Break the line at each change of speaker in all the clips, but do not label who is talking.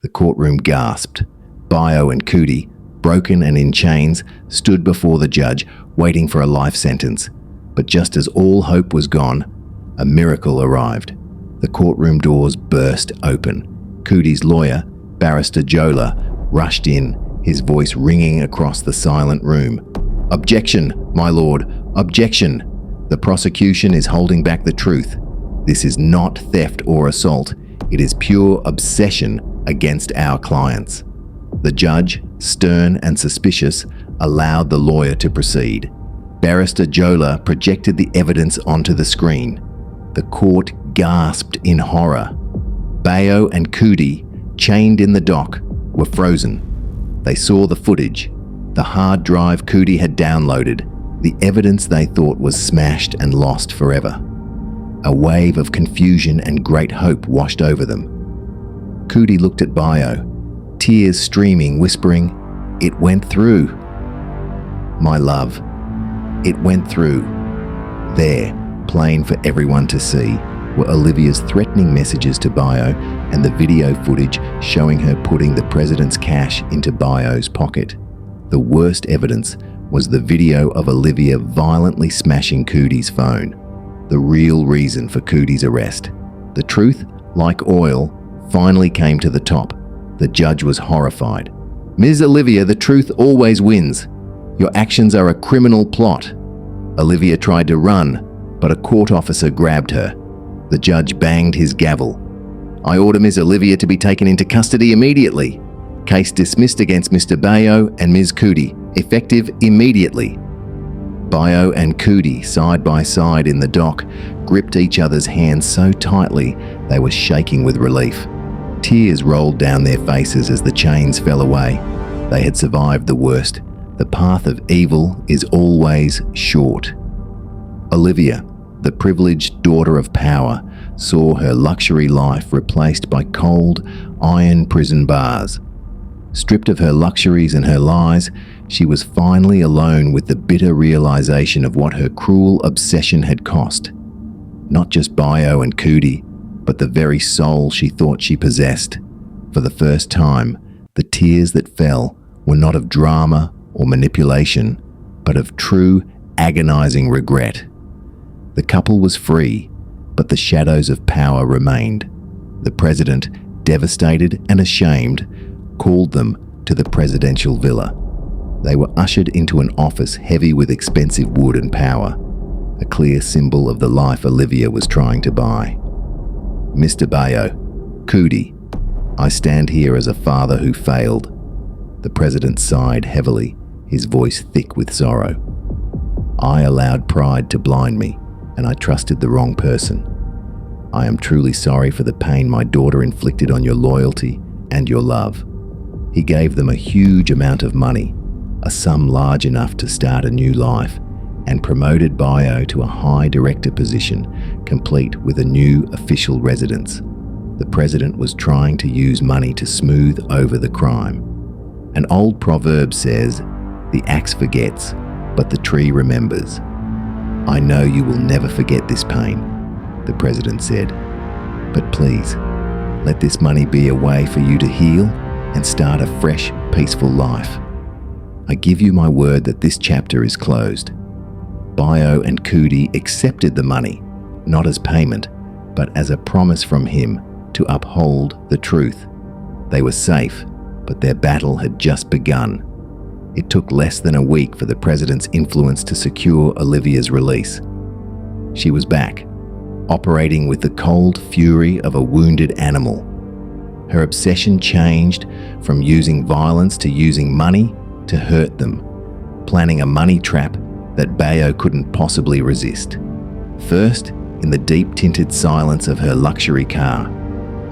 The courtroom gasped. Bayo and Kudi, broken and in chains, stood before the judge, waiting for a life sentence. But just as all hope was gone, a miracle arrived. The courtroom doors burst open. Kudi's lawyer, Barrister Jola, rushed in, his voice ringing across the silent room. "Objection, my lord, objection! The prosecution is holding back the truth. This is not theft or assault. It is pure obsession against our clients." The judge, stern and suspicious, allowed the lawyer to proceed. Barrister Jola projected the evidence onto the screen. The court gasped in horror. Bayo and Kudi, chained in the dock, were frozen. They saw the footage, the hard drive Kudi had downloaded, the evidence they thought was smashed and lost forever. A wave of confusion and great hope washed over them. Kudi looked at Bayo, tears streaming, whispering, "It went through. My love, it went through." There, plain for everyone to see, were Olivia's threatening messages to Bayo and the video footage showing her putting the president's cash into Bayo's pocket. The worst evidence was the video of Olivia violently smashing Kudi's phone, the real reason for Kudi's arrest. The truth, like oil, finally came to the top. The judge was horrified. "Ms. Olivia, the truth always wins. Your actions are a criminal plot." Olivia tried to run, but a court officer grabbed her. The judge banged his gavel. "I order Ms. Olivia to be taken into custody immediately. Case dismissed against Mr. Bayo and Ms. Kudi, effective immediately." Bayo and Kudi, side by side in the dock, gripped each other's hands so tightly they were shaking with relief. Tears rolled down their faces as the chains fell away. They had survived the worst. The path of evil is always short. Olivia, the privileged daughter of power, saw her luxury life replaced by cold, iron prison bars. Stripped of her luxuries and her lies, she was finally alone with the bitter realization of what her cruel obsession had cost. Not just Bayo and Kudi, but the very soul she thought she possessed. For the first time, the tears that fell were not of drama or manipulation, but of true, agonizing regret. The couple was free, but the shadows of power remained. The president, devastated and ashamed, called them to the presidential villa. They were ushered into an office heavy with expensive wood and power, a clear symbol of the life Olivia was trying to buy. "Mr. Bayo, Kudi, I stand here as a father who failed." The president sighed heavily, his voice thick with sorrow. "I allowed pride to blind me, and I trusted the wrong person. I am truly sorry for the pain my daughter inflicted on your loyalty and your love." He gave them a huge amount of money, a sum large enough to start a new life, and promoted Bayo to a high director position, complete with a new official residence. The president was trying to use money to smooth over the crime. An old proverb says, "The axe forgets, but the tree remembers." "I know you will never forget this pain," the president said. "But please, let this money be a way for you to heal and start a fresh, peaceful life. I give you my word that this chapter is closed." Bayo and Kudi accepted the money, not as payment, but as a promise from him to uphold the truth. They were safe, but their battle had just begun. It took less than a week for the president's influence to secure Olivia's release. She was back, operating with the cold fury of a wounded animal. Her obsession changed from using violence to using money to hurt them, planning a money trap that Bayo couldn't possibly resist. First, in the deep-tinted silence of her luxury car,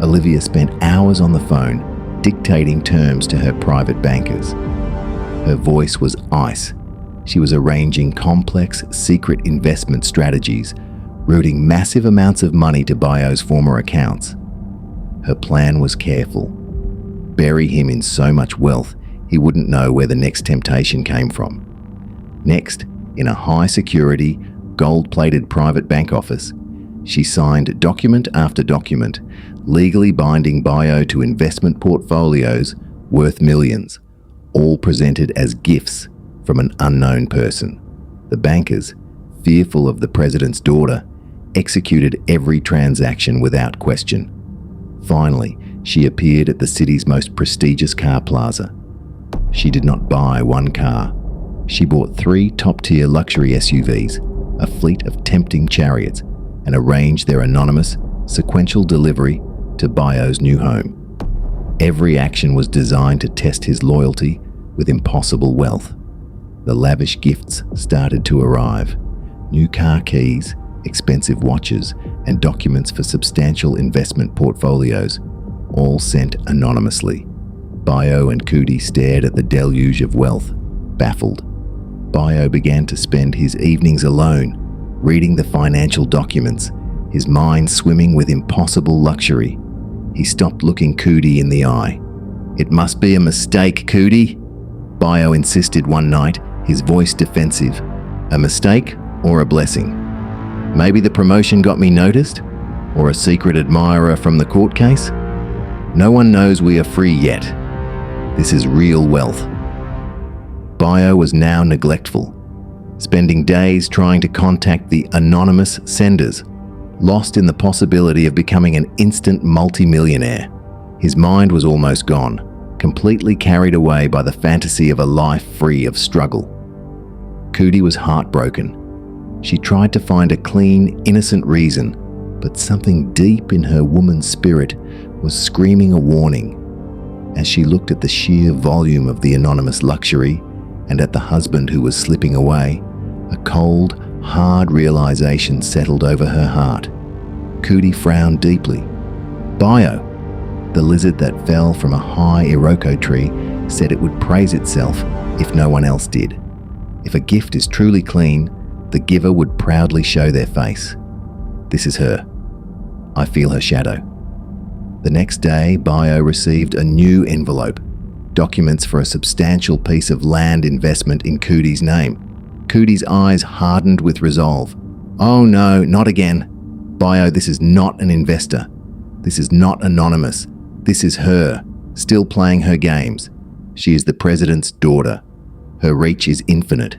Olivia spent hours on the phone dictating terms to her private bankers. Her voice was ice. She was arranging complex, secret investment strategies, routing massive amounts of money to Bayo's former accounts. Her plan was careful. Bury him in so much wealth, he wouldn't know where the next temptation came from. Next, in a high-security, gold-plated private bank office, she signed document after document, legally binding Bayo to investment portfolios worth millions, all presented as gifts from an unknown person. The bankers, fearful of the president's daughter, executed every transaction without question. Finally, she appeared at the city's most prestigious car plaza. She did not buy one car. She bought 3 top-tier luxury SUVs, a fleet of tempting chariots, and arranged their anonymous, sequential delivery to Bayo's new home. Every action was designed to test his loyalty with impossible wealth. The lavish gifts started to arrive. New car keys, expensive watches, and documents for substantial investment portfolios, all sent anonymously. Bayo and Kudi stared at the deluge of wealth, baffled. Bayo began to spend his evenings alone, reading the financial documents, his mind swimming with impossible luxury. He stopped looking Kudi in the eye. "It must be a mistake, Kudi," Bayo insisted one night, his voice defensive. "A mistake or a blessing? Maybe the promotion got me noticed? Or a secret admirer from the court case? No one knows we are free yet. This is real wealth." Bayo was now neglectful, spending days trying to contact the anonymous senders, lost in the possibility of becoming an instant multimillionaire. His mind was almost gone, completely carried away by the fantasy of a life free of struggle. Kudi was heartbroken. She tried to find a clean, innocent reason, but something deep in her woman's spirit was screaming a warning. As she looked at the sheer volume of the anonymous luxury and at the husband who was slipping away, a cold, hard realization settled over her heart. Kudi frowned deeply. Bayo, the lizard that fell from a high iroko tree, said it would praise itself if no one else did. If a gift is truly clean, the giver would proudly show their face. This is her. I feel her shadow. The next day, Bayo received a new envelope, documents for a substantial piece of land investment in Kudi's name. Kudi's eyes hardened with resolve. "Oh no, not again. Bayo, this is not an investor. This is not anonymous. This is her, still playing her games. She is the president's daughter. Her reach is infinite.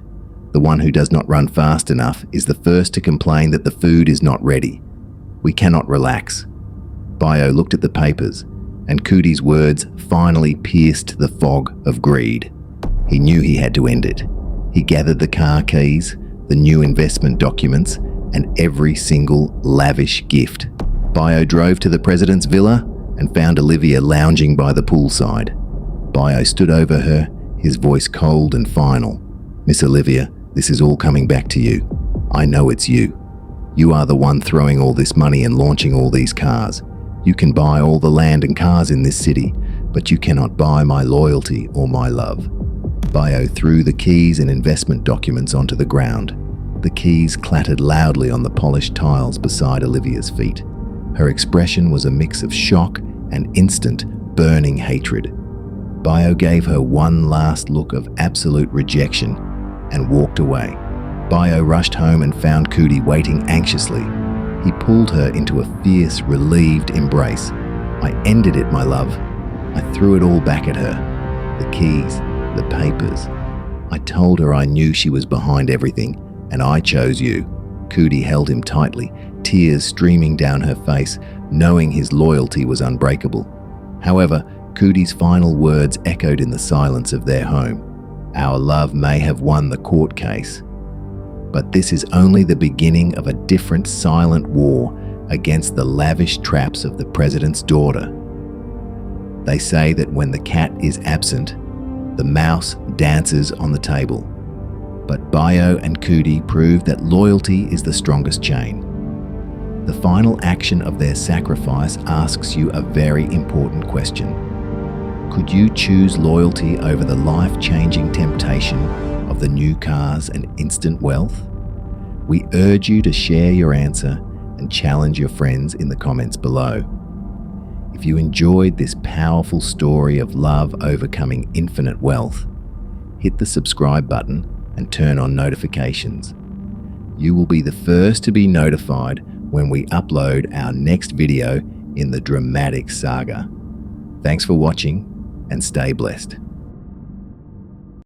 The one who does not run fast enough is the first to complain that the food is not ready. We cannot relax." Bayo looked at the papers, and Kudi's words finally pierced the fog of greed. He knew he had to end it. He gathered the car keys, the new investment documents, and every single lavish gift. Bayo drove to the president's villa and found Olivia lounging by the poolside. Bayo stood over her, his voice cold and final. "Miss Olivia, this is all coming back to you. I know it's you. You are the one throwing all this money and launching all these cars. You can buy all the land and cars in this city, but you cannot buy my loyalty or my love." Bayo threw the keys and investment documents onto the ground. The keys clattered loudly on the polished tiles beside Olivia's feet. Her expression was a mix of shock and instant, burning hatred. Bayo gave her one last look of absolute rejection and walked away. Bayo rushed home and found Kudi waiting anxiously. He pulled her into a fierce, relieved embrace. "I ended it, my love. I threw it all back at her. The keys, the papers. I told her I knew she was behind everything, and I chose you." Kudi held him tightly, tears streaming down her face, knowing his loyalty was unbreakable. However, Kudi's final words echoed in the silence of their home. "Our love may have won the court case, but this is only the beginning of a different silent war against the lavish traps of the president's daughter. They say that when the cat is absent, the mouse dances on the table. But Bayo and Kudi proved that loyalty is the strongest chain. The final action of their sacrifice asks you a very important question. Could you choose loyalty over the life-changing temptation of the new cars and instant wealth? We urge you to share your answer and challenge your friends in the comments below. If you enjoyed this powerful story of love overcoming infinite wealth, hit the subscribe button and turn on notifications. You will be the first to be notified when we upload our next video in the dramatic saga. Thanks for watching and stay blessed.